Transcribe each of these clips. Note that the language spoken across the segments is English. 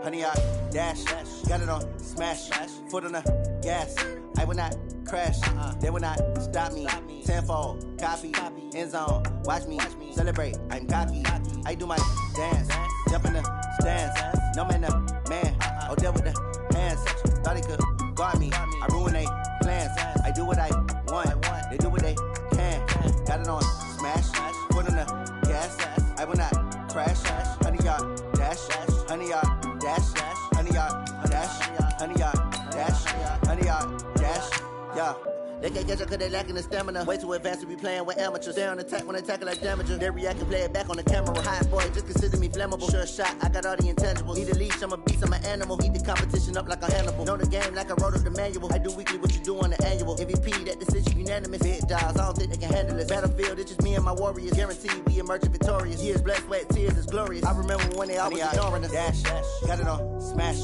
100 yard dash. Got it on smash. Foot on the gas. I will not crash. They will not stop me. Tenfold, copy, end zone. Watch me celebrate. I'm cocky. I do my dance. Jump in the stands. No man, the man. Oh, deal with the hands. Thought he could guard me. I ruin they plans. I do what I want. They do what they can. Got it on smash. Foot on the gas. I will not crash. 100 yard dash. 100 yard dash. 100 yard dash. 100 yard dash. 100 yard dash. Yeah. They can't catch up cause they lacking the stamina. Way too advanced to be playing with amateurs. Stay on attack when they tackle like damager. They react and play it back on the camera. Hot boy, just consider me flammable. Sure shot, I got all the intangibles. Need a leash, I'm a beast, I'm an animal. Eat the competition up like a Hannibal. Know the game like I wrote up the manual. I do weekly what you do on the annual. MVP, that decision unanimous. Big jobs, I don't think they can handle it. Battlefield, it's just me and my warriors. Guaranteed we emerging victorious. Years, blood, sweat, tears, it's glorious. I remember when they always ignoring us. Dash, got it on smash.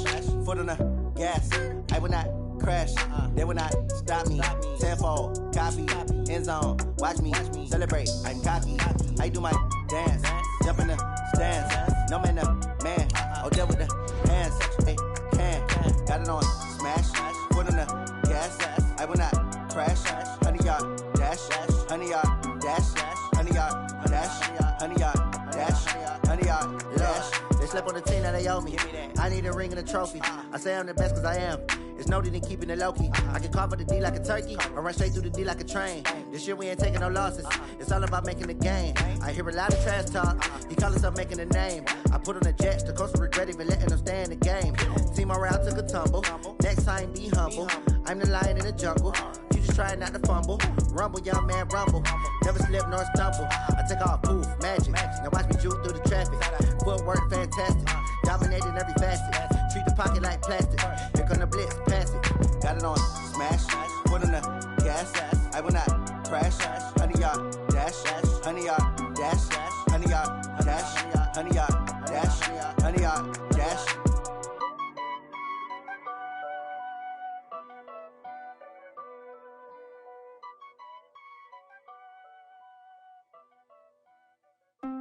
Foot on the gas. I will not crash. They will not stop me. Tenfold, copy, end zone. Watch me celebrate. I'm cocky. I do my dance. Jump in the stands. No man, the man. Oh, deal with the hands. Hey, can. Got it on smash. Foot on the gas. I will not crash. 100 yard dash. 100 yard dash. 100 yard dash. 100 yard dash. 100 yard dash. They slept on the team that they owe me. I need a ring and a trophy. I say I'm the best cause I am. It's noted in keeping it low-key. I can carve for the D like a turkey, or run straight through the D like a train. This year we ain't taking no losses. It's all about making the game. I hear a lot of trash talk. He call himself making a name. I put on the jets. The coach will regret even letting them stay in the game. Team morale took a tumble. Next time be humble. I'm the lion in the jungle. You just try not to fumble. Rumble, young man, rumble. Never slip nor stumble. I take off, poof, magic. Now watch me juke through the traffic. Footwork fantastic. Dominating every facet. Treat the pocket like plastic. Here come the blitz, pass it. Got it on smash. Foot on the gas. I will not crash. 100 yard dash. 100 yard dash. 100 yard dash. 100 yard dash. 100 yard dash.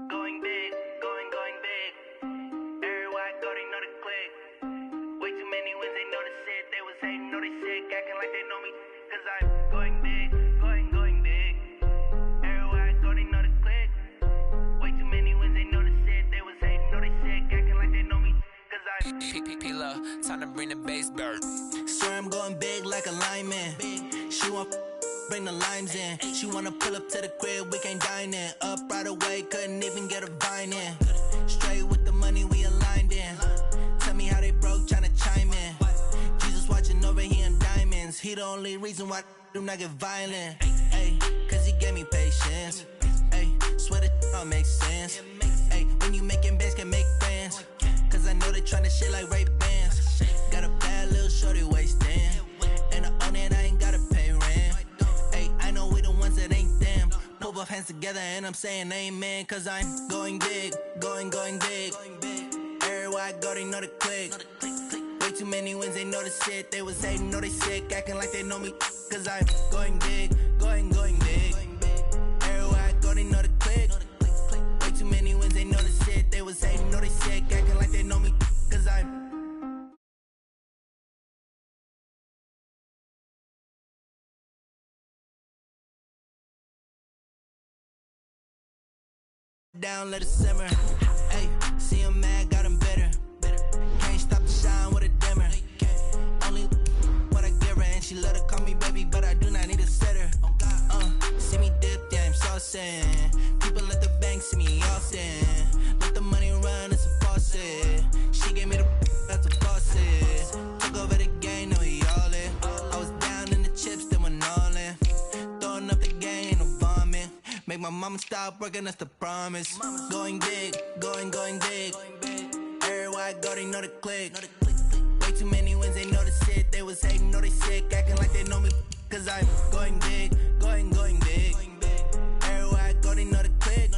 Going big, going big. Everywhere I go, they know the click. Way too many wins, they know the shit. They was hating, know they sick, acting like they know me. Cause I'm going big, going big. Everywhere I go, they know the click. Way too many wins, they know the shit. They was hating, know they sick, acting like they know me. Cause I'm P-P-P-Love, time to bring the bass bird. Swear I'm going big like a lineman. She want bring the limes in. She wanna pull up to the crib, we can't dine in. Up right away, couldn't even get a vine in. Straight with the money, we aligned in. Tell me how they broke, tryna chime in. Jesus watching over here in diamonds. He the only reason why do not get violent. Ay, cause he gave me patience. Ay, swear that all makes sense. Ay, when you making bands, can make friends. Cause I know they tryna shit like Ray-Bans. Got a bad little shorty wasting. And I own it, I ain't gotta pay rent. Ay, I know we the ones that ain't them. Pull both hands together and I'm saying amen. Cause I'm going big, going big. Everywhere I go, they know the click. Way too many wins, they know the shit. They was hating, know they sick, acting like they know me. Cause I'm going big, going big. Everywhere I go, they know the click. Way too many wins, they know the shit. They was hating, know they sick, acting like they know me. Cause I'm down, let it simmer. Hey, see him mad, got him bitter. Can't stop the shine with a dimmer. Only what I give her, and she love to call me baby, but I do not need a sitter. See me dip, yeah, I'm saucing. People at the bank see me often. Let the money run, it's a faucet. She gave me the that's a faucet. Took over the game, now we all in. I was down in the chips, then went all in. Throwing up the game, no vomit. Make my mama stop working, that's the promise. Going big, going big. Everywhere I go, they know the click. Way too many wins, they know the shit. They was hating, know they sick, acting like they know me. Cause I'm going big, going big. Everywhere I go, they know the click.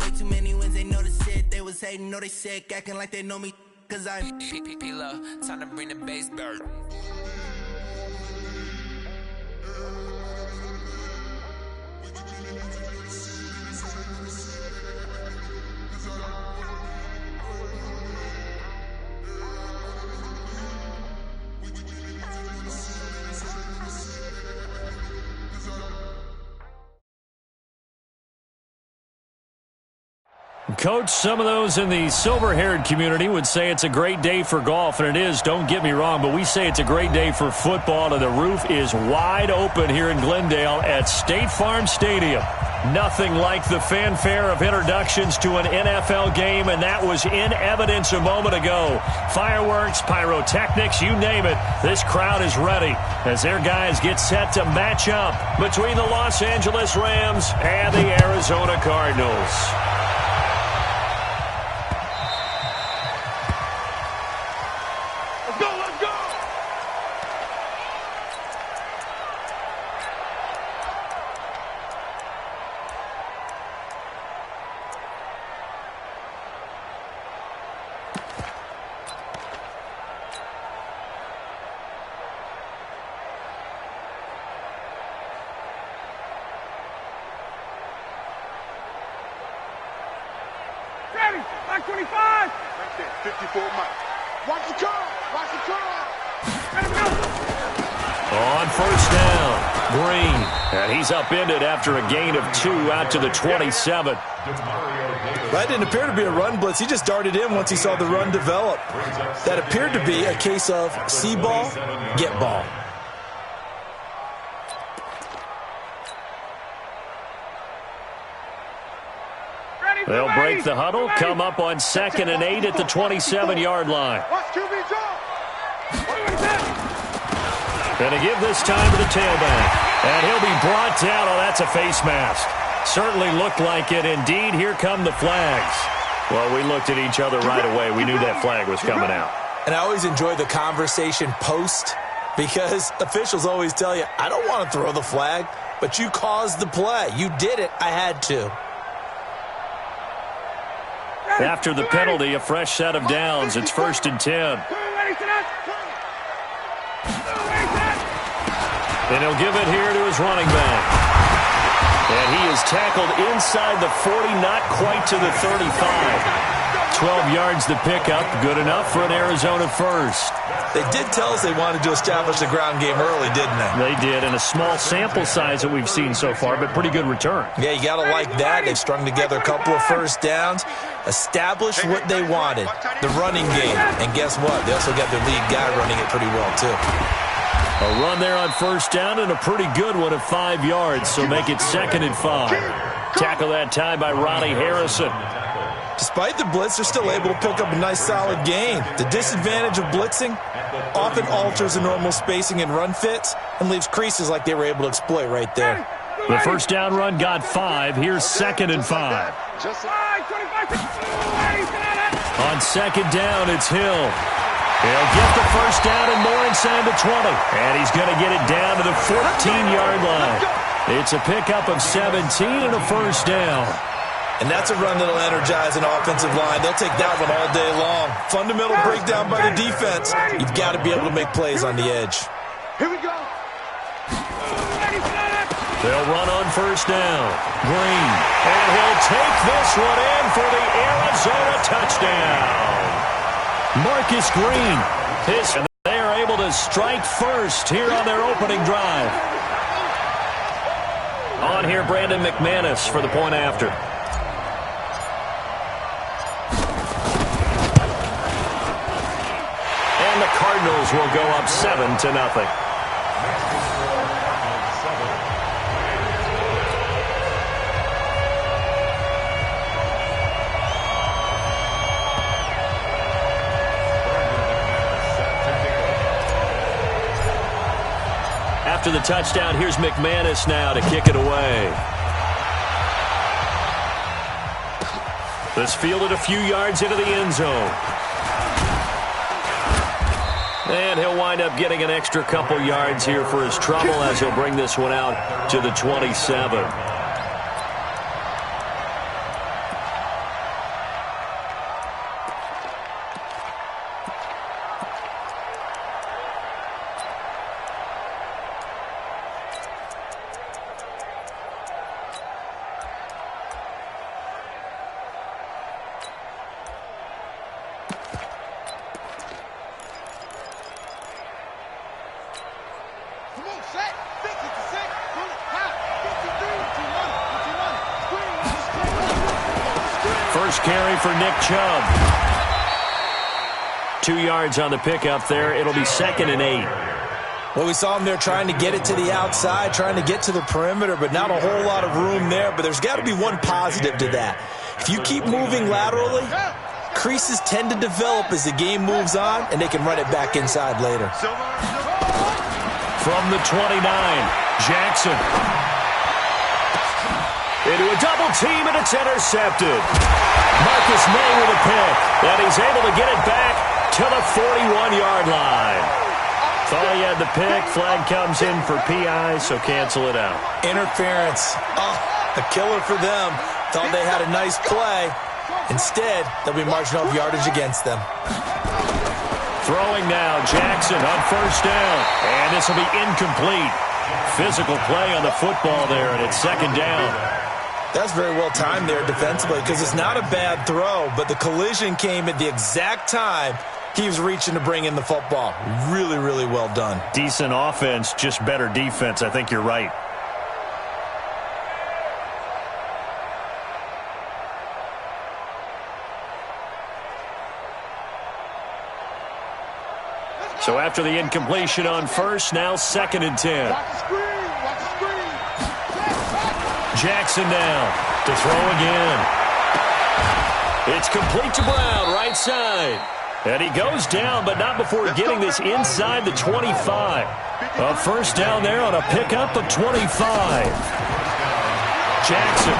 Way too many wins, they know the shit. They was hating, know they sick, acting like they know me. Cause I'm P-P-P-Love, time to bring the bass bird. Coach, some of those in the silver-haired community would say it's a great day for golf, and it is, don't get me wrong, but we say it's a great day for football, and the roof is wide open here in Glendale at State Farm Stadium. Nothing like the fanfare of introductions to an NFL game, and that was in evidence a moment ago. Fireworks, pyrotechnics, you name it, this crowd is ready as their guys get set to match up between the Los Angeles Rams and the Arizona Cardinals. Back 25. Right there, 54 miles. Watch the car. Watch the car. On first down, Green. And he's upended after a gain of 2 out to the 27. That didn't appear to be a run blitz. He just darted in once he saw the run develop. That appeared to be a case of see ball, get ball. They'll break the huddle, come up on 2nd and 8 at the 27-yard line. And to give this time to the tailback. And he'll be brought down. Oh, that's a face mask. Certainly looked like it. Indeed, here come the flags. Well, we looked at each other right away. We knew that flag was coming out. And I always enjoy the conversation post because officials always tell you, I don't want to throw the flag, but you caused the play. You did it. I had to. After the penalty, a fresh set of downs. It's 1st and 10. And he'll give it here to his running back. And he is tackled inside the 40, not quite to the 35. 12 yards to pick up, good enough for an Arizona first. They did tell us they wanted to establish the ground game early, didn't they? They did, and a small sample size that we've seen so far, but pretty good return. Yeah, you got to like that. They've strung together a couple of first downs, established what they wanted, the running game. And guess what? They also got their lead guy running it pretty well, too. A run there on first down and a pretty good one of 5 yards, so make it 2nd and 5. Tackle that time by Ronnie Harrison. Despite the blitz, they're still able to pick up a nice solid gain. The disadvantage of blitzing often alters the normal spacing and run fits and leaves creases like they were able to exploit right there. The first down run got 5. Here's 2nd and 5. On 2nd down, it's Hill. He'll get the first down and more inside the 20. And he's going to get it down to the 14-yard line. It's a pickup of 17 and a first down. And that's a run that'll energize an offensive line. They'll take that one all day long. Fundamental breakdown by the defense. You've got to be able to make plays on the edge. Here we go. They'll run on first down. Green. And he'll take this one in for the Arizona touchdown. Marcus Green. And they are able to strike first here on their opening drive. On here, Brandon McManus for the point after. And the Cardinals will go up 7-0. After the touchdown, here's McManus now to kick it away. This fielded a few yards into the end zone. And he'll wind up getting an extra couple yards here for his trouble as he'll bring this one out to the 27. Come on, set. 50%. High. 53. first carry for Nick Chubb. 2 yards on the pickup there. It'll be 2nd and 8. Well, we saw him there trying to get it to the outside, trying to get to the perimeter, but not a whole lot of room there. But there's got to be one positive to that. If you keep moving laterally, creases tend to develop as the game moves on, and they can run it back inside later. From the 29, Jackson. Into a double team, and it's intercepted. Marcus May with a pick, and he's able to get it back to the 41-yard line. Thought he had the pick. Flag comes in for PI, so cancel it out. Interference. Oh, a killer for them. Thought they had a nice play. Instead, they'll be marching off yardage against them. Throwing now, Jackson on first down. And this will be incomplete. Physical play on the football there, and it's 2nd down. That's very well timed there defensively because it's not a bad throw, but the collision came at the exact time he was reaching to bring in the football. Really, really well done. Decent offense, just better defense. I think you're right. So after the incompletion on first, now 2nd and 10. Jackson now to throw again. It's complete to Brown, right side. And he goes down, but not before getting this inside the 25. A first down there on a pickup of 25. Jackson.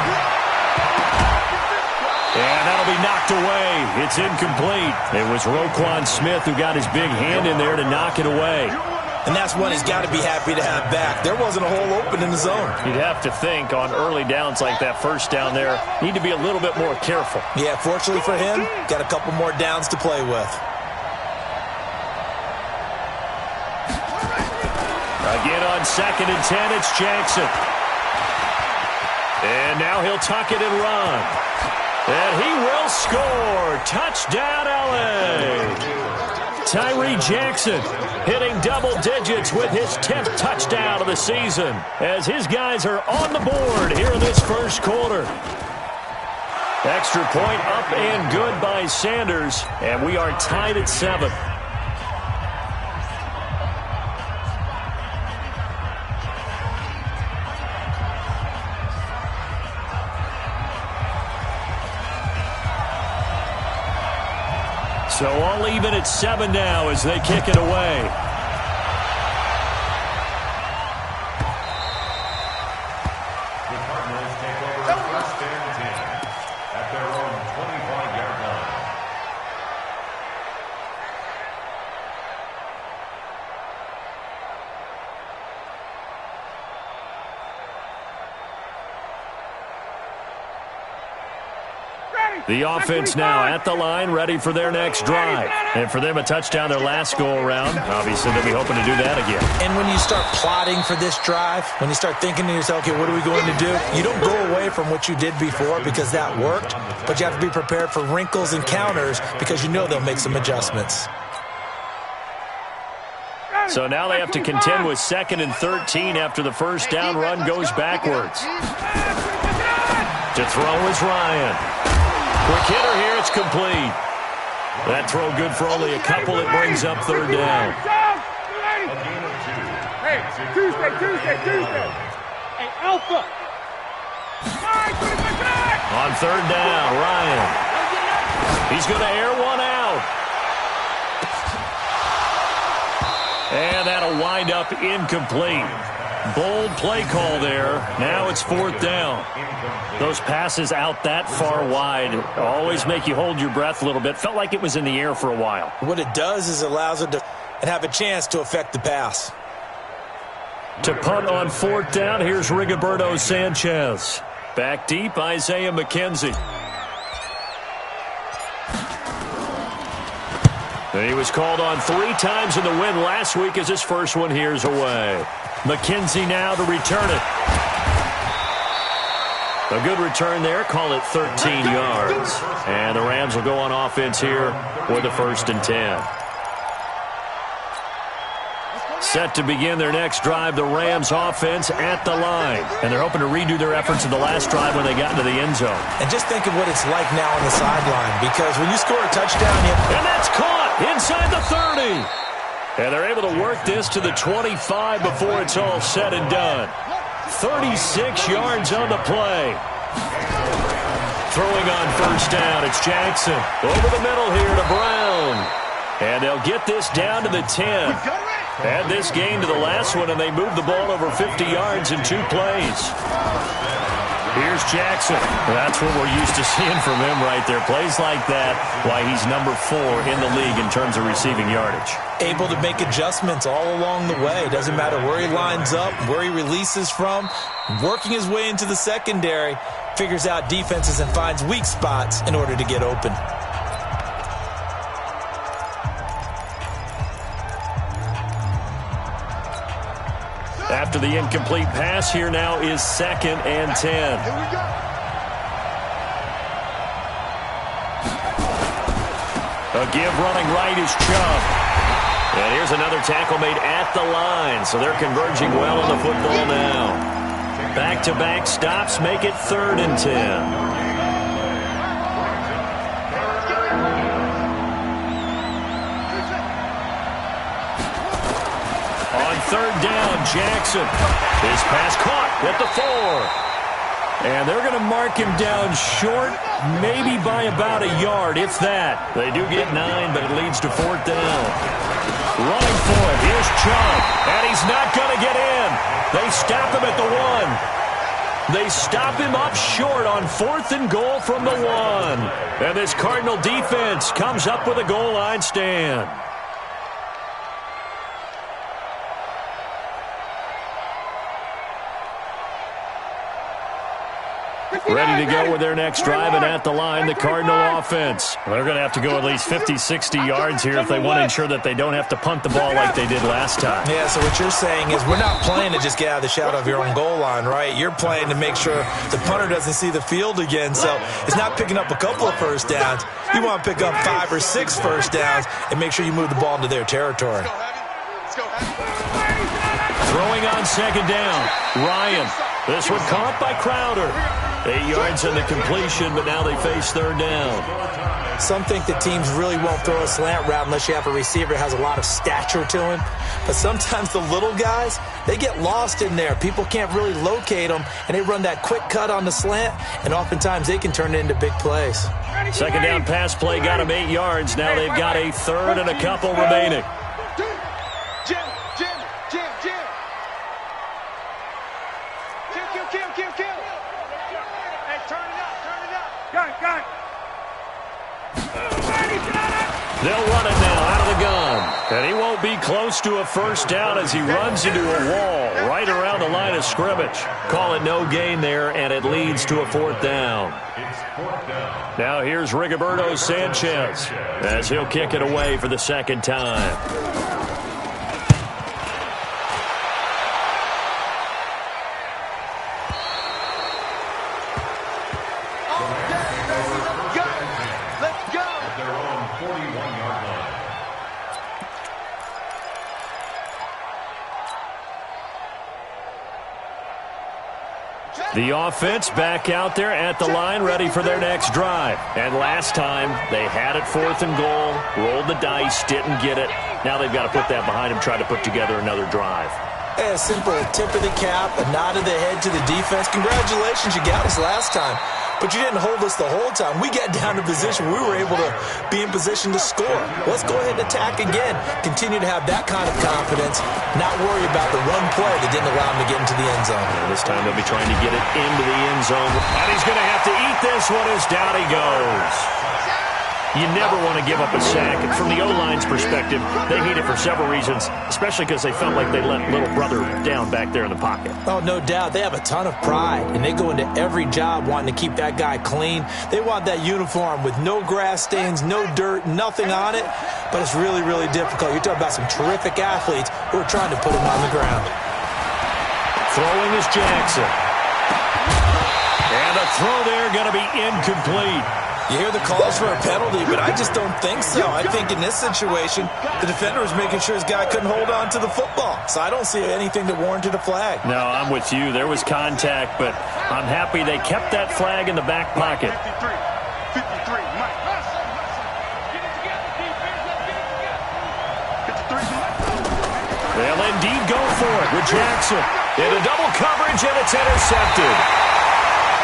And that'll be knocked away. It's incomplete. It was Roquan Smith who got his big hand in there to knock it away. And that's one he's got to be happy to have back. There wasn't a hole open in the zone. You'd have to think on early downs like that first down there, need to be a little bit more careful. Yeah, fortunately for him, got a couple more downs to play with. Again on 2nd and 10, it's Jackson. And now he'll tuck it and run. And he will score. Touchdown, L.A. Tyree Jackson hitting double digits with his 10th touchdown of the season as his guys are on the board here in this first quarter. Extra point up and good by Sanders, and we are tied at 7. So all even at 7 now as they kick it away. The Cardinals take over first and 10 at their own 25-yard line. The offense now at the line, ready for their next drive. And for them, a touchdown their last go-around. Obviously, they'll be hoping to do that again. And when you start plotting for this drive, when you start thinking to yourself, okay, what are we going to do? You don't go away from what you did before because that worked, but you have to be prepared for wrinkles and counters because you know they'll make some adjustments. So now they have to contend with 2nd and 13 after the first down run goes backwards. To throw is Ryan. Quick hitter here, it's complete. That throw good for only a couple. It brings up 3rd down. Hey, Tuesday. Hey, Alpha. On 3rd down, Ryan. He's going to air one out. And that'll wind up incomplete. Bold play call there. Now it's 4th down. Those passes out that far wide always make you hold your breath a little bit. Felt like it was in the air for a while. What it does is it allows it to have a chance to affect the pass. To punt on 4th down, here's Rigoberto Sanchez. Back deep, Isaiah McKenzie. And he was called on 3 times in the win last week as his first one here's away. McKenzie now to return it. A good return there. Call it 13 yards. And the Rams will go on offense here with a 1st and 10. Set to begin their next drive, the Rams offense at the line. And they're hoping to redo their efforts in the last drive when they got into the end zone. And just think of what it's like now on the sideline, because when you score a touchdown, and that's caught inside the 30. And they're able to work this to the 25 before it's all said and done. 36 yards on the play. Throwing on first down, it's Jackson. Over the middle here to Brown. And they'll get this down to the 10. Add this gain to the last one, and they move the ball over 50 yards in 2 plays. Here's Jackson. That's what we're used to seeing from him right there. Plays like that, why he's number 4 in the league in terms of receiving yardage. Able to make adjustments all along the way. Doesn't matter where he lines up, where he releases from. Working his way into the secondary. Figures out defenses and finds weak spots in order to get open. After the incomplete pass, here now is 2nd and 10. Here we go. A give running right is Chubb. And here's another tackle made at the line, so they're converging well on the football now. Back-to-back stops make it 3rd and 10. Third down, Jackson. His pass caught at the 4. And they're going to mark him down short, maybe by about a yard, if that. They do get 9, but it leads to 4th down. Running for it, here's Chubb. And he's not going to get in. They stop him at the 1. They stop him up short on 4th and goal from the 1. And this Cardinal defense comes up with a goal line stand. Ready to go with their next drive, and at the line, the Cardinal offense. They're going to have to go at least 50, 60 yards here if they want to ensure that they don't have to punt the ball like they did last time. Yeah, so what you're saying is we're not playing to just get out of the shadow of your own goal line, right? You're playing to make sure the punter doesn't see the field again, so it's not picking up a couple of first downs. You want to pick up 5 or 6 first downs and make sure you move the ball into their territory. Throwing on 2nd down, Ryan. This one caught by Crowder. 8 yards on the completion, but now they face 3rd down. Some think that teams really won't throw a slant route unless you have a receiver that has a lot of stature to him. But sometimes the little guys, they get lost in there. People can't really locate them, and they run that quick cut on the slant, and oftentimes they can turn it into big plays. 2nd down pass play got them 8 yards. Now they've got a 3rd and a couple remaining. They'll run it now out of the gun. And he won't be close to a first down as he runs into a wall right around the line of scrimmage. Call it no gain there, and it leads to a 4th down. Now here's Rigoberto Sanchez as he'll kick it away for the 2nd time. The offense back out there at the line, ready for their next drive. And last time, they had it 4th and goal, rolled the dice, didn't get it. Now they've got to put that behind them, try to put together another drive. A simple tip of the cap, a nod of the head to the defense. Congratulations, you got us last time. But you didn't hold us the whole time. We got down to position. We were able to be in position to score. Let's go ahead and attack again. Continue to have that kind of confidence. Not worry about the one play that didn't allow him to get into the end zone. And this time they'll be trying to get it into the end zone. And he's going to have to eat this one as down he goes. You never want to give up a sack. And from the O-line's perspective, they hate it for several reasons, especially because they felt like they let little brother down back there in the pocket. Oh, no doubt. They have a ton of pride, and they go into every job wanting to keep that guy clean. They want that uniform with no grass stains, no dirt, nothing on it. But it's really, really difficult. You're talking about some terrific athletes who are trying to put him on the ground. Throwing is Jackson. And the throw there going to be incomplete. You hear the calls for a penalty, but I just don't think so. I think in this situation, the defender was making sure his guy couldn't hold on to the football. So I don't see anything that warranted a flag. No, I'm with you. There was contact, but I'm happy they kept that flag in the back pocket. 53, Mike. They'll indeed go for it with Jackson. Into double coverage, and it's intercepted.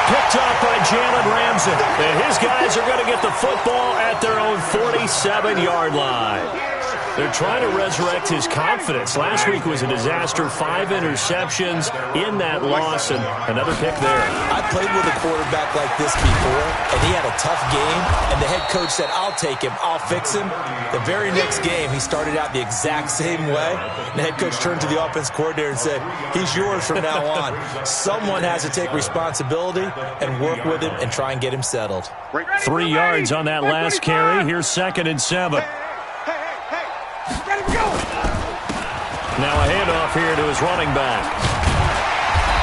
Picked off by Jalen Ramsey. And his guys are going to get the football at their own 47-yard line. They're trying to resurrect his confidence. Last week was a disaster. 5 interceptions in that loss, and another pick there. I played with a quarterback like this before, and he had a tough game, and the head coach said, I'll take him, I'll fix him. The very next game, he started out the exact same way. And the head coach turned to the offense coordinator and said, he's yours from now on. Someone has to take responsibility and work with him and try and get him settled. 3 yards on that last carry. Here's 2nd and 7. Now a handoff here to his running back.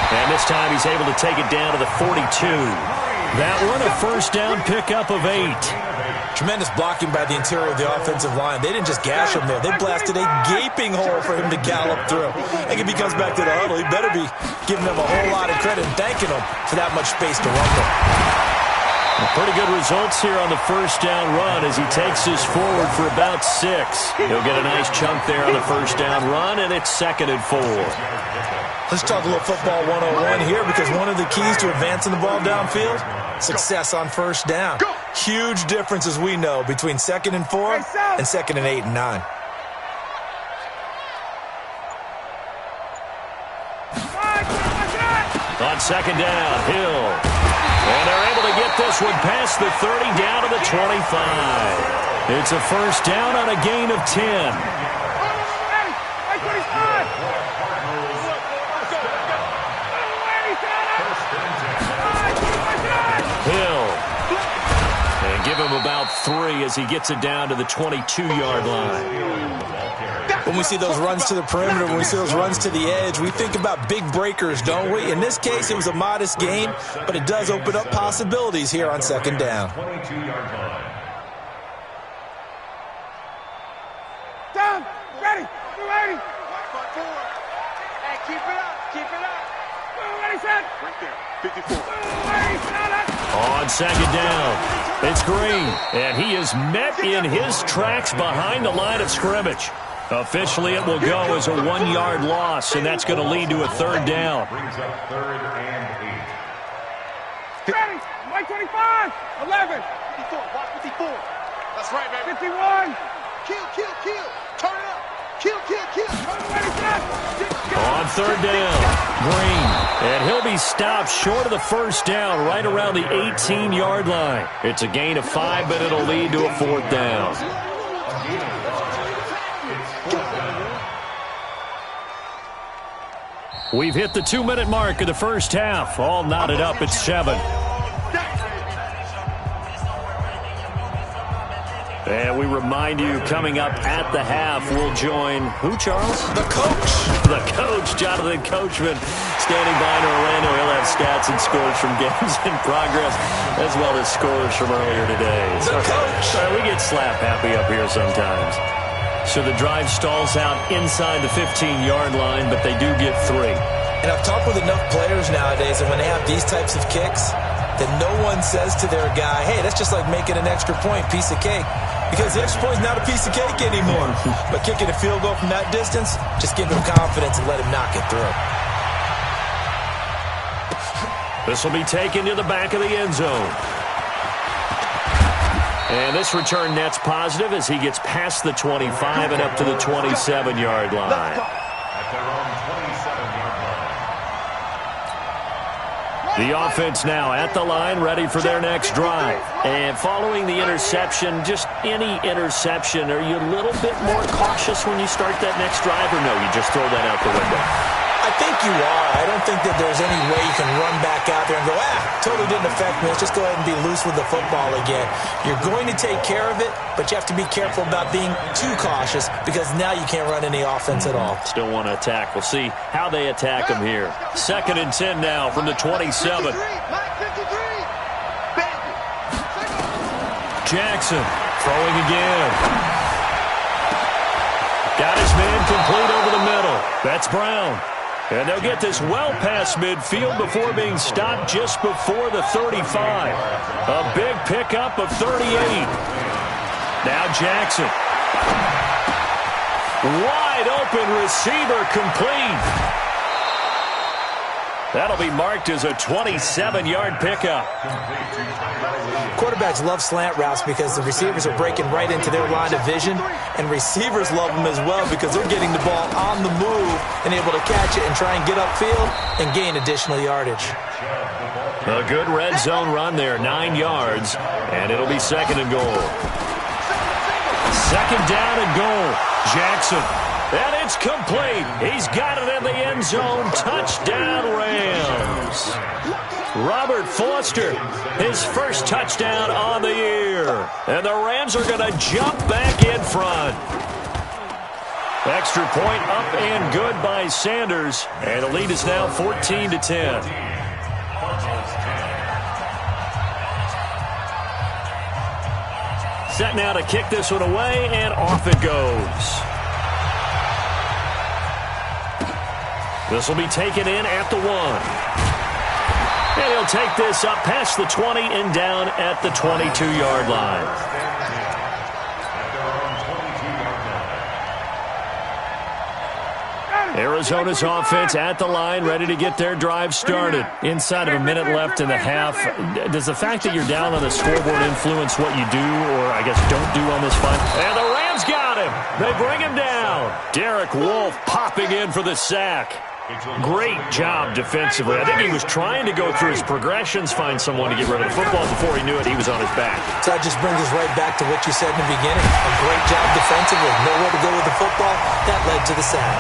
And this time he's able to take it down to the 42. That one a first down pickup of 8. Tremendous blocking by the interior of the offensive line. They didn't just gash him there. They blasted a gaping hole for him to gallop through. I think if he comes back to the huddle, he better be giving them a whole lot of credit and thanking them for that much space to run them. Pretty good results here on the first down run as he takes this forward for about 6. He'll get a nice chunk there on the first down run, and it's 2nd and 4. Let's talk a little football 101 here, because one of the keys to advancing the ball downfield, success on first down. Huge difference, as we know, between 2nd and 4 and 2nd and 8 and 9. On 2nd down, Hill. And they're able to get this one past the 30 down to the 25. It's a first down on a gain of 10. Hill. And give him about 3 as he gets it down to the 22-yard line. When we see those runs to the perimeter, when we see those runs to the edge, we think about big breakers, don't we? In this case, it was a modest gain, but it does open up possibilities here on 2nd down. 22-yard line. Down, ready, ready. Hey, keep it up, keep it up. Ready, set. Right there, 54. Ready, set. On 2nd down, it's Green, and he is met in his tracks behind the line of scrimmage. Officially, it will go as a 1-yard loss, and that's going to lead to a 3rd down. Brings up 3rd and 8. Ready, Mike 25, 11. 54, watch 54. That's right, baby. 51. Kill, kill, kill. Turn it up. Kill, kill, kill. Ready, set. On 3rd down, Green, and he'll be stopped short of the first down right around the 18-yard line. It's a gain of 5, but it'll lead to a 4th down. We've hit the 2-minute mark of the first half. All knotted up at 7. And we remind you, coming up at the half, we'll join who, Charles? The coach. The coach, Jonathan Coachman, standing by in Orlando. He'll have stats and scores from games in progress, as well as scores from earlier today. The coach. We get slap happy up here sometimes. So the drive stalls out inside the 15-yard line, but they do get 3. And I've talked with enough players nowadays, and when they have these types of kicks, that no one says to their guy, hey, that's just like making an extra point, piece of cake. Because the extra point is not a piece of cake anymore. But kicking a field goal from that distance, just give him confidence and let him knock it through. This will be taken to the back of the end zone. And this return net's positive as he gets past the 25 and up to the 27-yard line. At their own 27-yard line. The offense now at the line, ready for their next drive. And following the interception, just any interception, are you a little bit more cautious when you start that next drive, or no, you just throw that out the window? I think you are. I don't think that there's any way you can run back out there and go, totally didn't affect me. Let's just go ahead and be loose with the football again. You're going to take care of it, but you have to be careful about being too cautious because now you can't run any offense at all. Still want to attack. We'll see how they attack him here. 2nd and 10 now from the 27. Jackson. Throwing again. Got his man complete over the middle. That's Brown. And they'll get this well past midfield before being stopped just before the 35. A big pickup of 38. Now Jackson. Wide open receiver complete. That'll be marked as a 27-yard pickup. Quarterbacks love slant routes because the receivers are breaking right into their line of vision, and receivers love them as well because they're getting the ball on the move and able to catch it and try and get upfield and gain additional yardage. A good red zone run there, 9 yards, and it'll be second and goal. Second down and goal. Jackson. And it's complete. He's got it in the end zone. Touchdown, Rams. Robert Foster, his first touchdown on the year. And the Rams are going to jump back in front. Extra point up and good by Sanders. And the lead is now 14-10. Set now to kick this one away, and off it goes. This will be taken in at the 1. And he'll take this up past the 20 and down at the 22-yard line. Arizona's offense at the line, ready to get their drive started. Inside of a minute left in the half, does the fact that you're down on the scoreboard influence what you do, or I guess don't do on this fight? And the Rams got him. They bring him down. Derek Wolfe popping in for the sack. Great job defensively. I think he was trying to go through his progressions, find someone to get rid of the football. Before he knew it, he was on his back. So that just brings us right back to what you said in the beginning. A great job defensively. Nowhere to go with the football. That led to the sack.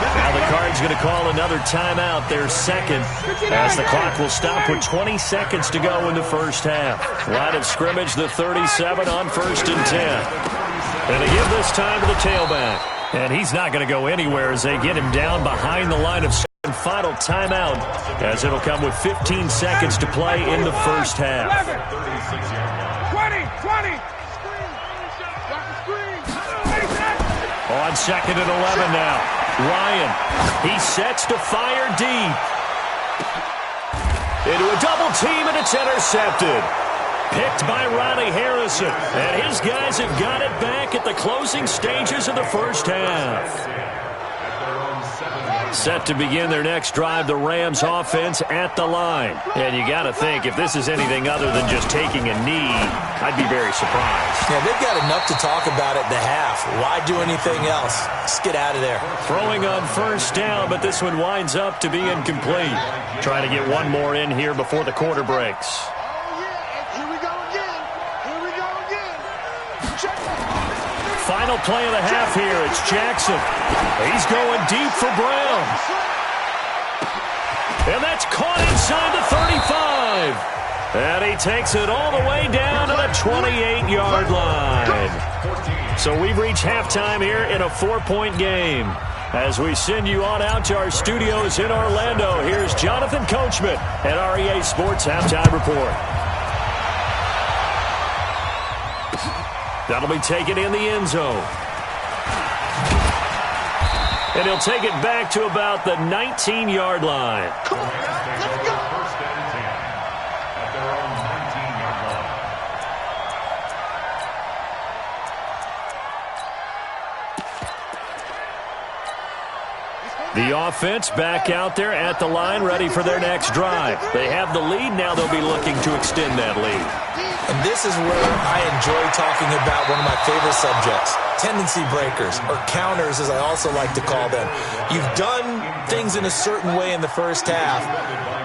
Now the Cards going to call another timeout, their second, as the clock will stop with 20 seconds to go in the first half. Line of scrimmage, the 37 on 1st and 10. And they give this time to the tailback. And he's not going to go anywhere as they get him down behind the line of scrimmage. Final timeout, as it'll come with 15 seconds to play in the first half. 20. On 2nd and 11 now. Ryan, he sets to fire deep. Into a double team, and it's intercepted. Picked by Ronnie Harrison. And his guys have got it back at the closing stages of the first half. Set to begin their next drive, the Rams offense at the line. And you got to think, if this is anything other than just taking a knee, I'd be very surprised. Yeah, they've got enough to talk about at the half. Why do anything else? Just get out of there. Throwing on first down, but this one winds up to be incomplete. Trying to get one more in here before the quarter breaks. Final play of the half here. It's Jackson. He's going deep for Brown. And that's caught inside the 35. And he takes it all the way down to the 28-yard line. So we've reached halftime here in a 4-point game. As we send you on out to our studios in Orlando, here's Jonathan Coachman at REA Sports Halftime Report. That'll be taken in the end zone. And he'll take it back to about the 19-yard line. The offense back out there at the line, ready for their next drive. They have the lead. Now they'll be looking to extend that lead. And this is where I enjoy talking about one of my favorite subjects, tendency breakers, or counters as I also like to call them. You've done things in a certain way in the first half,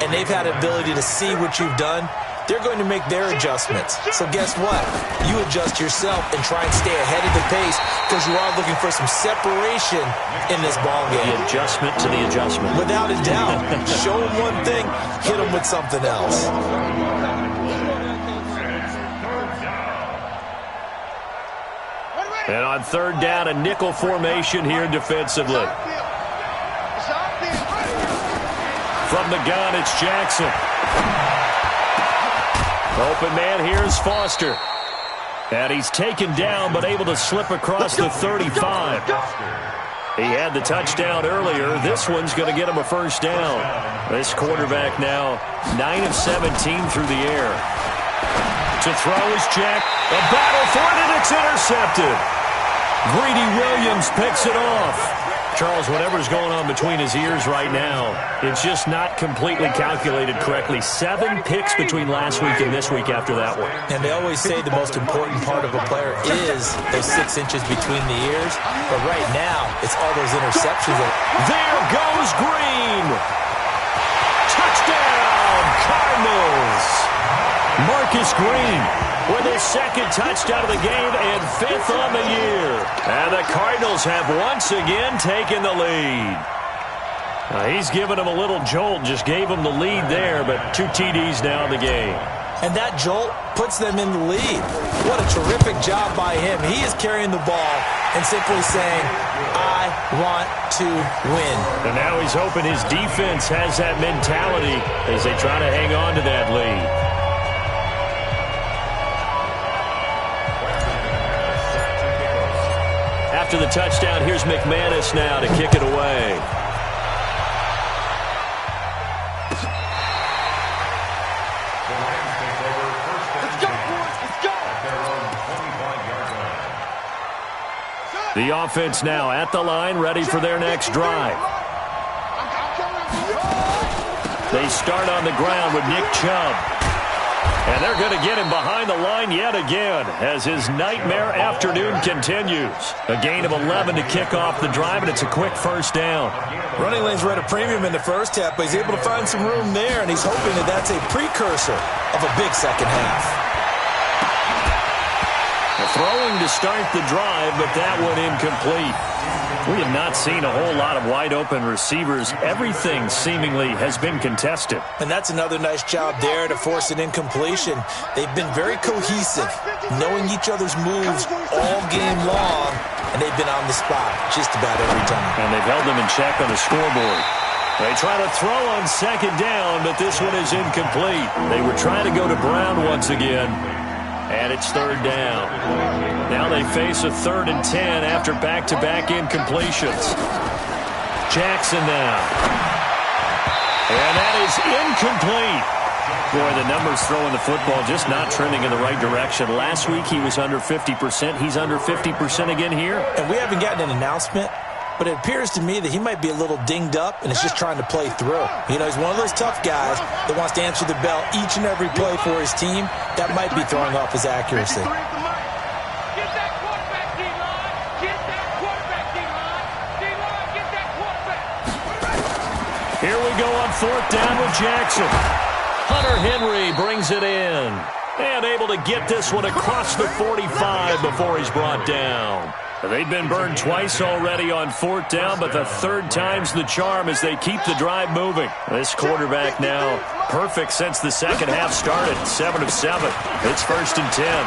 and they've had ability to see what you've done. They're going to make their adjustments. So guess what? You adjust yourself and try and stay ahead of the pace because you are looking for some separation in this ball game. The adjustment to the adjustment. Without a doubt. Show them one thing, hit them with something else. And on third down, a nickel formation here defensively. From the gun, it's Jackson. Open man, here's Foster. And he's taken down but able to slip across the 35. He had the touchdown earlier. This one's going to get him a first down. This quarterback now 9 of 17 through the air. To throw is Jack. A battle for it, and it's intercepted. Greedy Williams picks it off. Charles, whatever's going on between his ears right now, it's just not completely calculated correctly. 7 picks between last week and this week after that one. And they always say the most important part of a player is those 6 inches between the ears. But right now, it's all those interceptions. There goes Green. Touchdown, Cardinals. Marcus Green with his 2nd touchdown of the game and 5th on the year. And the Cardinals have once again taken the lead. He's given him a little jolt, just gave him the lead there, but 2 TDs now in the game. And that jolt puts them in the lead. What a terrific job by him. He is carrying the ball and simply saying, I want to win. And now he's hoping his defense has that mentality as they try to hang on to that lead. After the touchdown, here's McManus now to kick it away. Let's go, boys. Let's go. The offense now at the line, ready for their next drive. They start on the ground with Nick Chubb. And they're going to get him behind the line yet again as his nightmare afternoon continues. A gain of 11 to kick off the drive, and it's a quick first down. Running lanes were at a premium in the first half, but he's able to find some room there, and he's hoping that that's a precursor of a big second half. Throwing to start the drive, but that one incomplete. We have not seen a whole lot of wide-open receivers. Everything seemingly has been contested. And that's another nice job there to force an incompletion. They've been very cohesive, knowing each other's moves all game long, and they've been on the spot just about every time. And they've held them in check on the scoreboard. They try to throw on 2nd down, but this one is incomplete. They were trying to go to Brown once again. And it's 3rd down. Now they face a 3rd and 10 after back-to-back incompletions. Jackson now. And that is incomplete. Boy, the numbers throwing the football just not trending in the right direction. Last week he was under 50%. He's under 50% again here. And we haven't gotten an announcement, but it appears to me that he might be a little dinged up and is just trying to play through. You know, he's one of those tough guys that wants to answer the bell each and every play for his team. That might be throwing off his accuracy. Get that quarterback, D-line. Get that quarterback, D-line. D-line, get that quarterback. Here we go on 4th down with Jackson. Hunter Henry brings it in. And able to get this one across the 45 before he's brought down. They've been burned twice already on 4th down, but the 3rd time's the charm as they keep the drive moving. This quarterback now perfect since the second half started. 7 of 7. It's 1st and 10.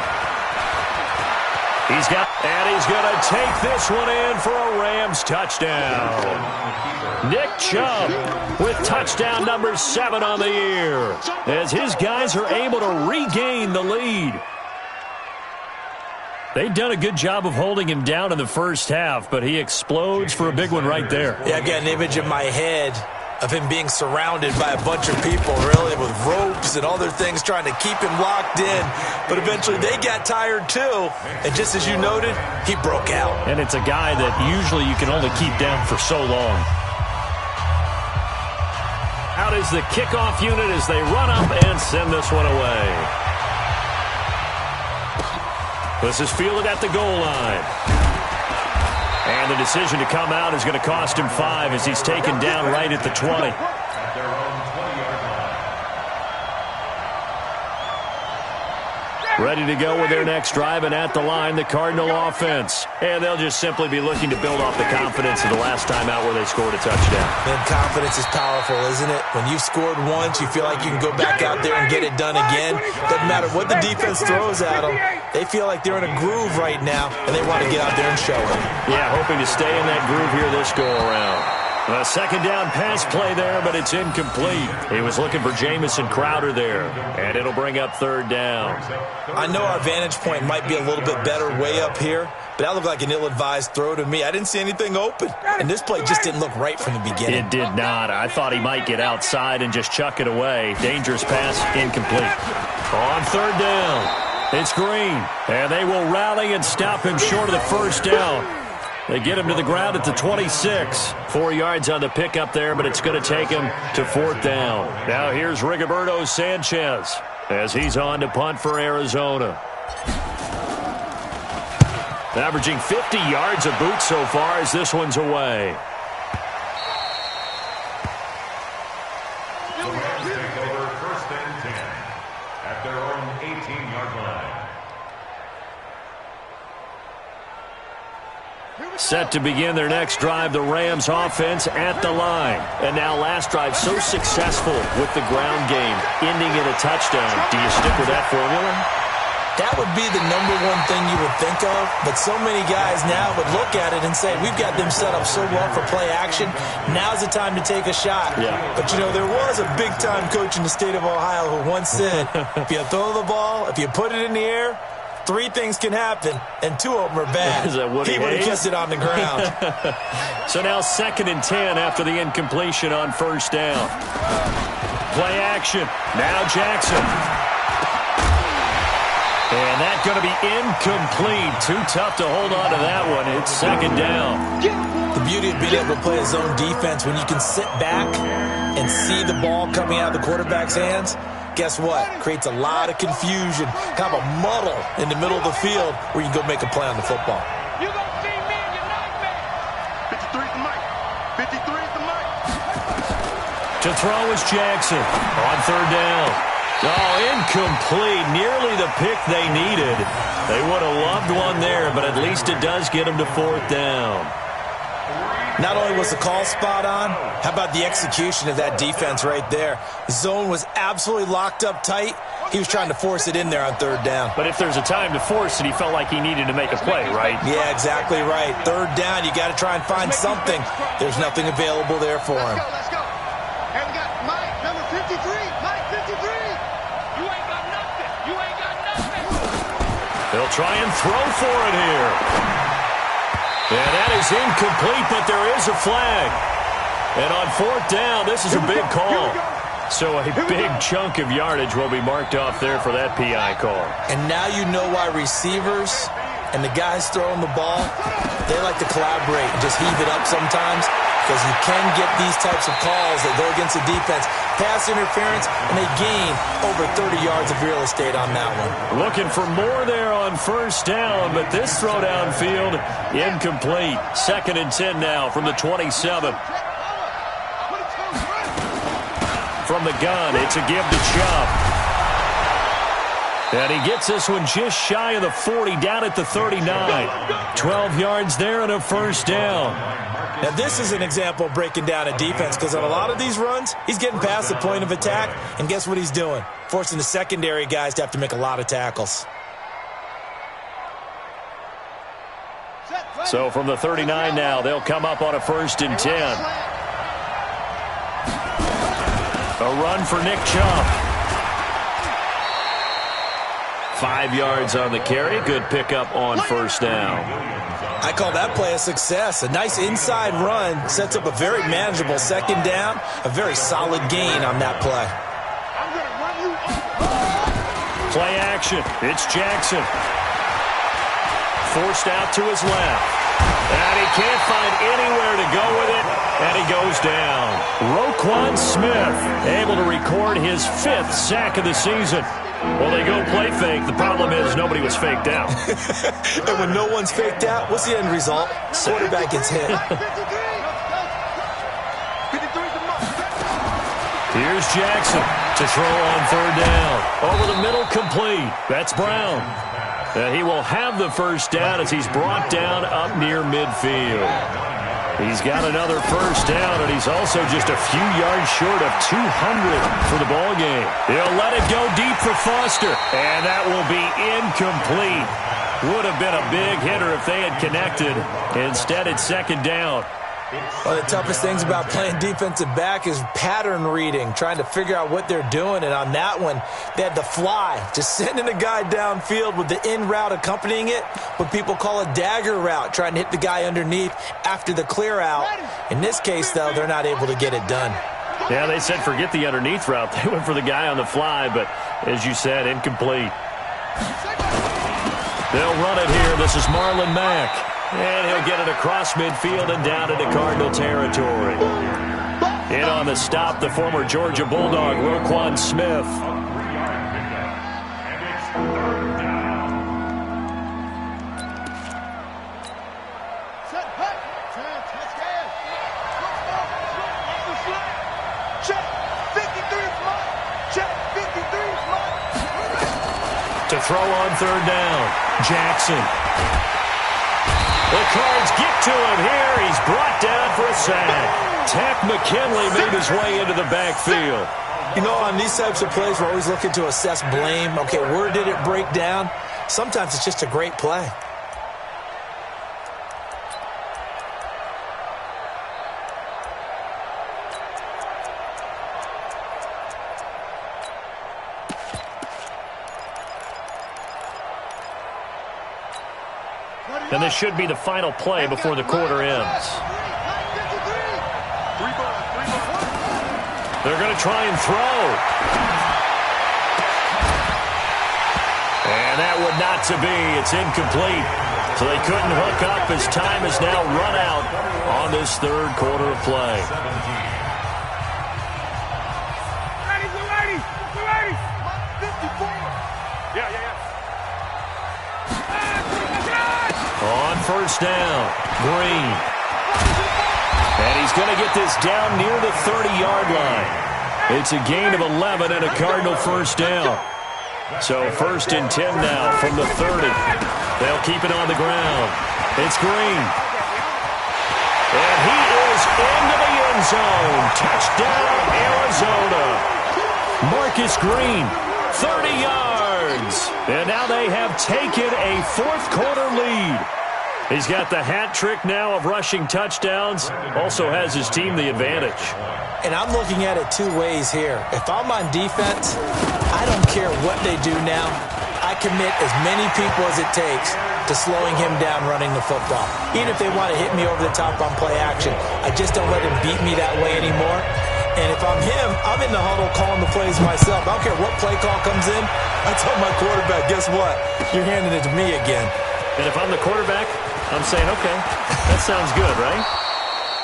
He's going to take this one in for a Rams touchdown. Nick Chubb with touchdown number 7 on the year as his guys are able to regain the lead. They've done a good job of holding him down in the first half, but he explodes for a big one right there. Yeah, I've got an image in my head of him being surrounded by a bunch of people, really, with ropes and other things trying to keep him locked in. But eventually they got tired too, and just as you noted, he broke out. And it's a guy that usually you can only keep down for so long. Out is the kickoff unit as they run up and send this one away. This is fielded at the goal line. And the decision to come out is going to cost him 5 as he's taken down right at the 20. Ready to go with their next drive, and at the line, the Cardinal offense. And they'll just simply be looking to build off the confidence of the last time out where they scored a touchdown. And confidence is powerful, isn't it? When you've scored once, you feel like you can go back out there and get it done again. Doesn't matter what the defense throws at them. They feel like they're in a groove right now, and they want to get out there and show it. Yeah, hoping to stay in that groove here this go-around. A second down pass play there, but it's incomplete. He was looking for Jamison Crowder there, and it'll bring up third down. I know our vantage point might be a little bit better way up here, but that looked like an ill-advised throw to me. I didn't see anything open, and this play just didn't look right from the beginning. It did not. I thought he might get outside and just chuck it away. Dangerous pass, incomplete. On third down, it's Green, and they will rally and stop him short of the first down. They get him to the ground at the 26. 4 yards on the pickup there, but it's going to take him to fourth down. Now here's Rigoberto Sanchez as he's on to punt for Arizona. Averaging 50 yards a boot so far as this one's away. The Rams take over first and 10 at their own 18-yard line. Set to begin their next drive, the Rams offense at the line. And now last drive so successful with the ground game, ending in a touchdown. Do you stick with that formula? That would be the number one thing you would think of, but so many guys now would look at it and say, we've got them set up so well for play action, now's the time to take a shot. Yeah. But, you know, there was a big-time coach in the state of Ohio who once said, if you throw the ball, if you put it in the air, 3 things can happen, and 2 of them are bad. Is that Woody he would have Hayes? kept it on the ground. So now 2nd and 10 after the incompletion on first down. Play action. Now Jackson. And that's going to be incomplete. Too tough to hold on to that one. It's 2nd down. The beauty of being able to play a zone defense when you can sit back and see the ball coming out of the quarterback's hands, guess what? Creates a lot of confusion, kind of a muddle in the middle of the field where you can go make a play on the football. You gonna see me in your nightmare. 53 is the mic. 53 is the mic. To throw is Jackson on third down. Oh, incomplete. Nearly the pick they needed. They would have loved one there, but at least it does get them to fourth down. Not only was the call spot on, how about the execution of that defense right there? The zone was absolutely locked up tight. He was trying to force it in there on third down. But if there's a time to force it, he felt like he needed to make a play, right? Yeah, exactly right. Third down, you got to try and find something. There's nothing available there for him. Let's go. And we got Mike, number 53. Mike, 53. You ain't got nothing. You ain't got nothing. They'll try and throw for it here. And that is incomplete, but there is a flag. And on fourth down, this is a big call. So a big chunk of yardage will be marked off there for that PI call. And now you know why receivers and the guys throwing the ball, they like to collaborate and just heave it up sometimes, because you can get these types of calls that go against the defense, pass interference, and they gain over 30 yards of real estate on that one. Looking for more there on first down, but this throw downfield, incomplete. 2nd and 10 now from the 27. From the gun, it's a give to Chubb. And he gets this one just shy of the 40, down at the 39. 12 yards there and a first down. Now, this is an example of breaking down a defense, because on a lot of these runs, he's getting past the point of attack, and guess what he's doing? Forcing the secondary guys to have to make a lot of tackles. So from the 39 now, they'll come up on a 1st and 10. A run for Nick Chubb. 5 yards on the carry. Good pickup on first down. I call that play a success. A nice inside run sets up a very manageable 2nd down. A very solid gain on that play. Play action. It's Jackson. Forced out to his left. And he can't find anywhere to go with it. And he goes down. Roquan Smith able to record his 5th sack of the season. Well, they go play fake. The problem is nobody was faked out. And when no one's faked out, what's the end result? Quarterback gets hit. Here's Jackson to throw on third down. Over the middle, complete. That's Brown. He will have the first down as he's brought down up near midfield. He's got another first down, and he's also just a few yards short of 200 for the ball game. He'll let it go deep for Foster, and that will be incomplete. Would have been a big hitter if they had connected. Instead, it's 2nd down. One of the toughest things about playing defensive back is pattern reading, trying to figure out what they're doing. And on that one, they had the fly, just sending a guy downfield with the in route accompanying it, what people call a dagger route, trying to hit the guy underneath after the clear out. In this case, though, they're not able to get it done. Yeah, they said forget the underneath route. They went for the guy on the fly, but as you said, incomplete. They'll run it here. This is Marlon Mack. And he'll get it across midfield and down into Cardinal territory. In on the stop, the former Georgia Bulldog, Roquan Smith. To throw on third down, Jackson. The Cards get to him here. He's brought down for a sack. Takk McKinley made his way into the backfield. You know, on these types of plays, we're always looking to assess blame. Okay, where did it break down? Sometimes it's just a great play. And this should be the final play before the quarter ends. They're going to try and throw. And that would not to be. It's incomplete. So they couldn't hook up as time has now run out on this third quarter of play. On first down, Green. And he's going to get this down near the 30-yard line. It's a gain of 11 and a Cardinal first down. So first and 10 now from the 30. They'll keep it on the ground. It's Green. And he is into the end zone. Touchdown, Arizona. Marcus Green, 30 yards. And now they have taken a fourth quarter lead. He's got the hat trick now of rushing touchdowns. Also has his team the advantage. And I'm looking at it two ways here. If I'm on defense, I don't care what they do now. I commit as many people as it takes to slowing him down running the football. Even if they want to hit me over the top on play action, I just don't let him beat me that way anymore. And if I'm him, I'm in the huddle calling the plays myself. I don't care what play call comes in. I tell my quarterback, guess what? You're handing it to me again. And if I'm the quarterback, I'm saying, okay, that sounds good, right?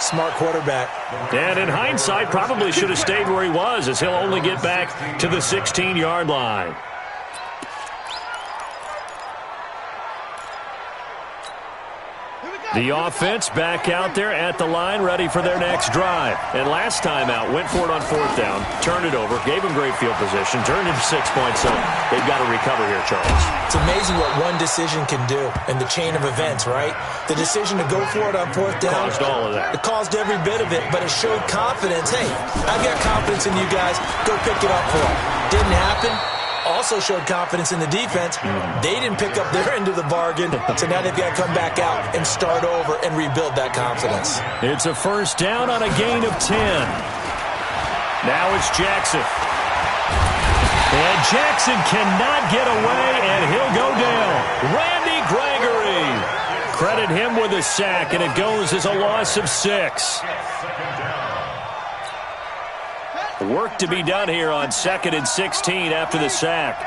Smart quarterback. And in hindsight, probably should have stayed where he was, as he'll only get back to the 16-yard line. The offense back out there at the line, ready for their next drive. And last time out, went for it on fourth down, turned it over, gave them great field position, turned into 6 points. So they've got to recover here, Charles. It's amazing what one decision can do in the chain of events, right? The decision to go for it on fourth down. Caused all of that. It caused every bit of it, but it showed confidence. Hey, I've got confidence in you guys. Go pick it up for them. Didn't happen. Also showed confidence in the defense. They didn't pick up their end of the bargain, so now they've got to come back out and start over and rebuild that confidence. It's a first down on a gain of 10. Now it's Jackson. And Jackson cannot get away, and he'll go down. Randy Gregory. Credit him with a sack, and it goes as a loss of 6. Work to be done here on 2nd and 16 after the sack.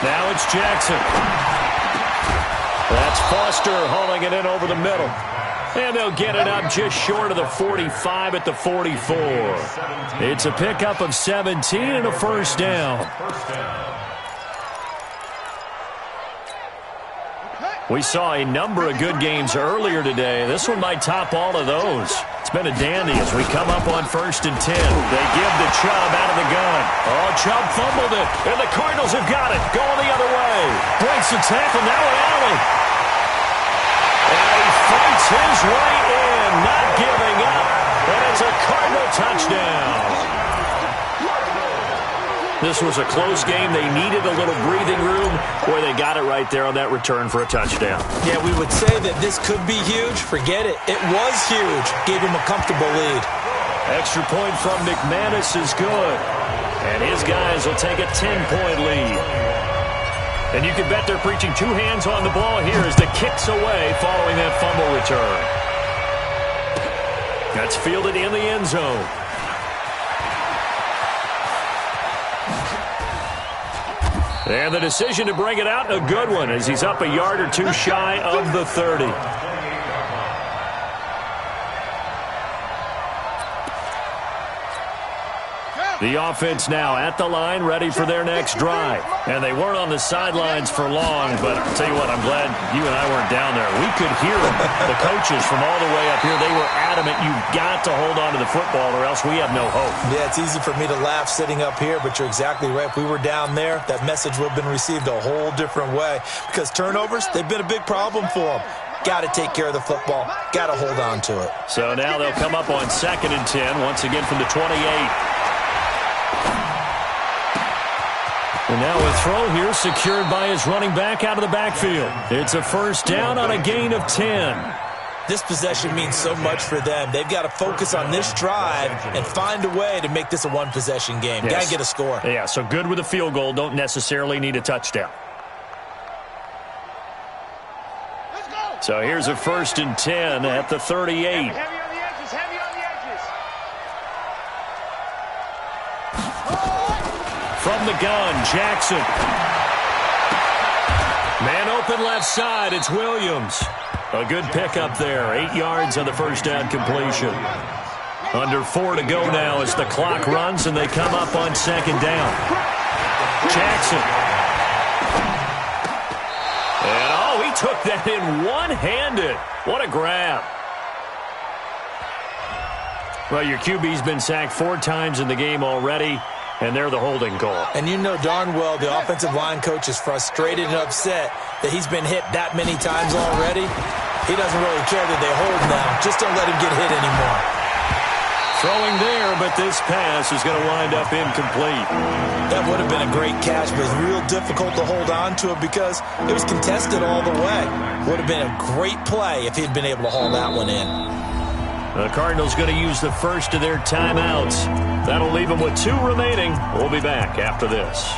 Now it's Jackson. That's Foster hauling it in over the middle. And they'll get it up just short of the 45 at the 44. It's a pickup of 17 and a first down. We saw a number of good games earlier today. This one might top all of those. It's been a dandy as we come up on 1st and 10. They give to Chubb out of the gun. Oh, Chubb fumbled it, and the Cardinals have got it. Going the other way. Breaks the tackle, now an alley. And he fights his way in, not giving up. And it's a Cardinal touchdown. This was a close game. They needed a little breathing room. Boy, they got it right there on that return for a touchdown. Yeah, we would say that this could be huge. Forget it. It was huge. Gave him a comfortable lead. Extra point from McManus is good. And his guys will take a 10-point lead. And you can bet they're preaching two hands on the ball here as the kick's away following that fumble return. That's fielded in the end zone. And the decision to bring it out, a good one, as he's up a yard or two shy of the 30. The offense now at the line, ready for their next drive. And they weren't on the sidelines for long, but I'll tell you what, I'm glad you and I weren't down there. We could hear them. The coaches from all the way up here, they were adamant, you've got to hold on to the football or else we have no hope. Yeah, it's easy for me to laugh sitting up here, but you're exactly right. If we were down there, that message would have been received a whole different way. Because turnovers, they've been a big problem for them. Got to take care of the football. Got to hold on to it. So now they'll come up on 2nd and 10, once again from the 28. And now a throw here secured by his running back out of the backfield. It's a first down on a gain of 10. This possession means so much for them. They've got to focus on this drive and find a way to make this a one-possession game. Yes. Got to get a score. Yeah, so good with a field goal. Don't necessarily need a touchdown. So here's a 1st and 10 at the 38. Heavy on the edges, heavy on the edges. From the gun, Jackson. Man open left side, it's Williams. A good pickup there, 8 yards on the first down completion. Under 4 to go now as the clock runs and they come up on 2nd down. Jackson. And oh, he took that in one-handed. What a grab. Well, your QB's been sacked 4 times in the game already. And they're the holding call. And you know darn well the offensive line coach is frustrated and upset that he's been hit that many times already. He doesn't really care that they hold now. Just don't let him get hit anymore. Throwing there, but this pass is going to wind up incomplete. That would have been a great catch, but it's real difficult to hold on to it because it was contested all the way. Would have been a great play if he'd been able to haul that one in. The Cardinals going to use the first of their timeouts. That'll leave them with 2 remaining. We'll be back after this.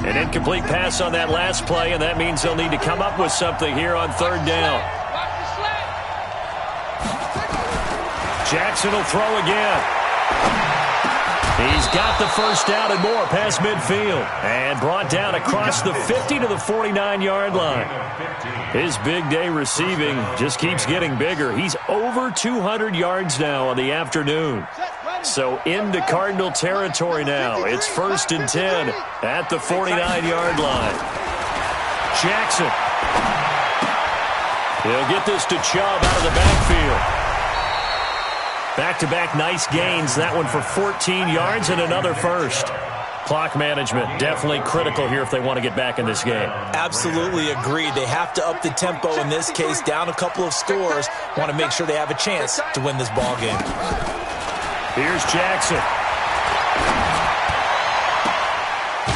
An incomplete pass on that last play, and that means they'll need to come up with something here on 3rd down. Jackson will throw again. He's got the first down and more past midfield. And brought down across the 50 to the 49-yard line. His big day receiving just keeps getting bigger. He's over 200 yards now on the afternoon. So into Cardinal territory now. It's 1st and 10 at the 49-yard line. Jackson. He'll get this to Chubb out of the backfield. Back-to-back nice gains. That one for 14 yards and another first. Clock management definitely critical here if they want to get back in this game. Absolutely agreed. They have to up the tempo in this case, down a couple of scores. Want to make sure they have a chance to win this ball game. Here's Jackson.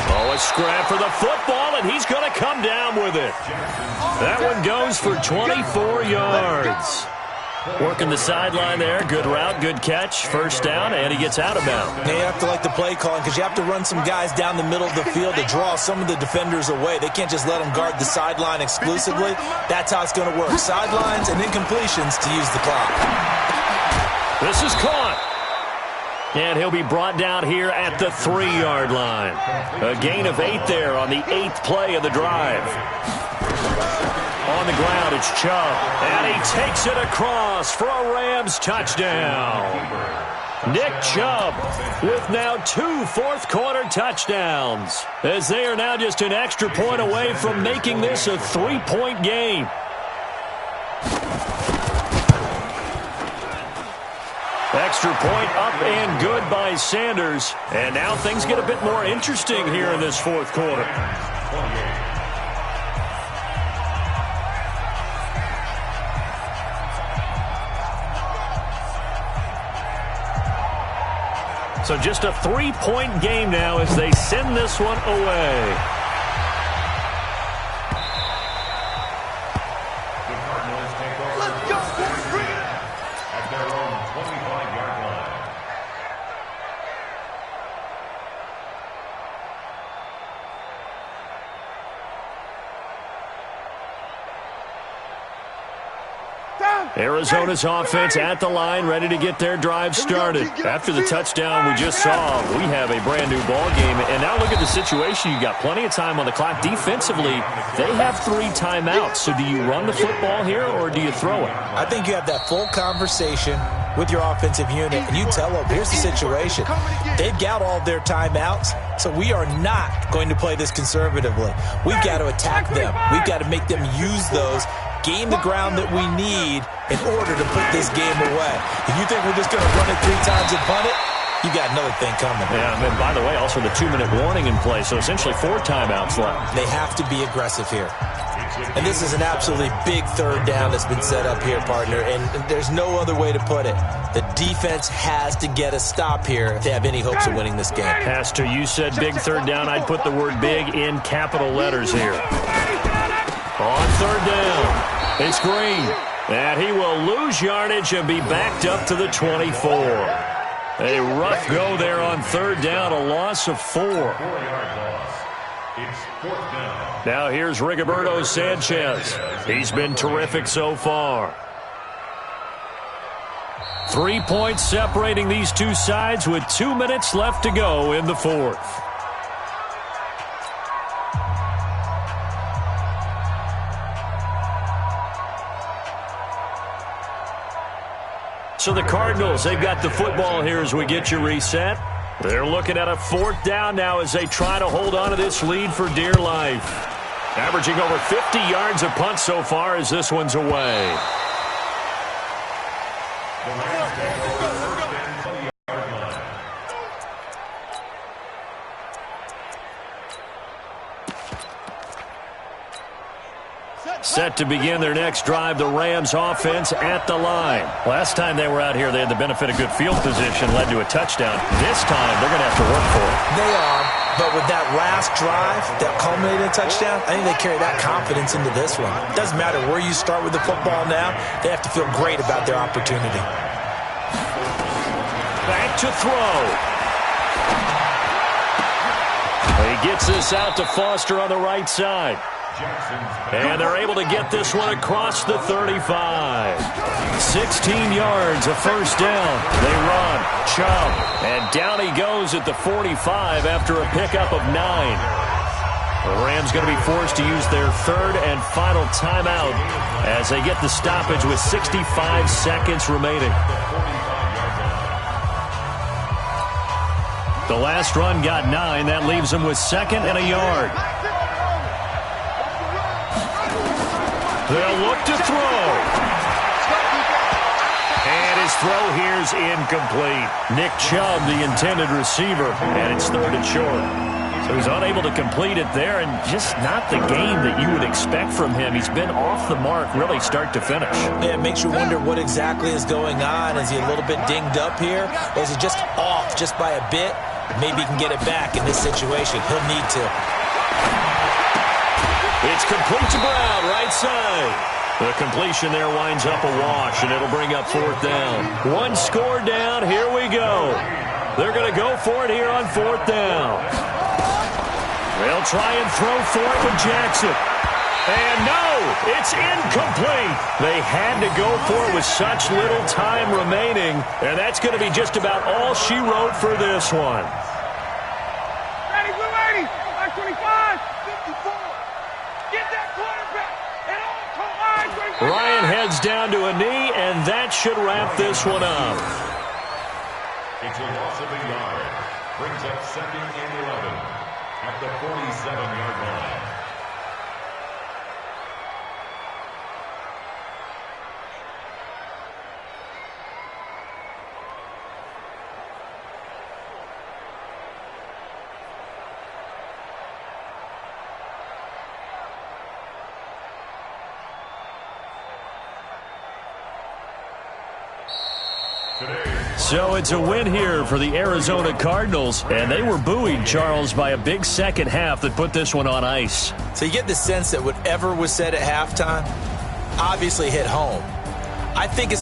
Oh, a scrap for the football, and he's going to come down with it. That one goes for 24 yards. Working the sideline there. Good route, good catch. First down, and he gets out of bounds. They have to like the play calling because you have to run some guys down the middle of the field to draw some of the defenders away. They can't just let them guard the sideline exclusively. That's how it's going to work. Sidelines and incompletions to use the clock. This is caught. And he'll be brought down here at the 3-yard line. A gain of 8 there on the 8th play of the drive. On the ground, it's Chubb. And he takes it across for a Rams touchdown. Nick Chubb with now 2 fourth-quarter touchdowns, as they are now just an extra point away from making this a 3-point game. Extra point up and good by Sanders. And now things get a bit more interesting here in this 4th quarter. So just a 3-point game now as they send this one away. The Cardinals take over. Let's go, at their own 25-yard line. Arizona's offense at the line, ready to get their drive started. After the touchdown we just saw, we have a brand new ball game. And now look at the situation. You got plenty of time on the clock. Defensively, they have 3 timeouts. So do you run the football here or do you throw it? I think you have that full conversation with your offensive unit, and you tell them, here's the situation. They've got all their timeouts, so we are not going to play this conservatively. We've got to attack them. We've got to make them use those, gain the ground that we need in order to put this game away. If you think we're just going to run it 3 times and punt it, you got another thing coming. Yeah, and by the way, also the 2-minute warning in play, so essentially 4 timeouts left. They have to be aggressive here. And this is an absolutely big 3rd down that's been set up here, partner, and there's no other way to put it. The defense has to get a stop here if they have any hopes of winning this game. Pastor, you said big 3rd down. I'd put the word big in capital letters here. On 3rd down, it's Green. And he will lose yardage and be backed up to the 24. A rough go there on 3rd down, a loss of 4. 4-yard loss. It's 4th down. Now here's Rigoberto Sanchez. He's been terrific so far. 3 points separating these two sides with 2 minutes left to go in the 4th. So the Cardinals, they've got the football here as we get you reset. They're looking at a 4th down now as they try to hold on to this lead for dear life. Averaging over 50 yards a punt so far as this one's away. The Rams take over 1st and 20-yard line. Set to begin their next drive, the Rams offense at the line. Last time they were out here, they had the benefit of good field position, led to a touchdown. This time, they're going to have to work for it. They are, but with that last drive that culminated in a touchdown, I think they carry that confidence into this one. It doesn't matter where you start with the football now. They have to feel great about their opportunity. Back to throw. He gets this out to Foster on the right side. And they're able to get this one across the 35. 16 yards, a 1st down. They run, Chubb, and down he goes at the 45 after a pickup of 9. The Rams going to be forced to use their 3rd and final timeout as they get the stoppage with 65 seconds remaining. The last run got 9. That leaves them with 2nd and a yard. They'll look to throw. And his throw here's incomplete. Nick Chubb, the intended receiver, and it's 3rd and short. So he's unable to complete it there, and just not the game that you would expect from him. He's been off the mark really start to finish. Yeah, it makes you wonder what exactly is going on. Is he a little bit dinged up here? Or is he just off just by a bit? Maybe he can get it back in this situation. He'll need to. It's complete to Brown, right side. The completion there winds up a wash, and it'll bring up 4th down. 1 score down, here we go. They're going to go for it here on 4th down. They'll try and throw for it with Jackson. And no, it's incomplete. They had to go for it with such little time remaining, and that's going to be just about all she wrote for this one. Ready, we're ready. 25, 54. Get that quarterback. And all Ryan heads down to a knee, and that should wrap this one up. It's a loss of a yard. Brings up 2nd and 11 at the 47-yard line. Today's So it's a win here for the Arizona Cardinals, and they were buoyed, Charles, by a big second half that put this one on ice. So you get the sense that whatever was said at halftime obviously hit home. I think it's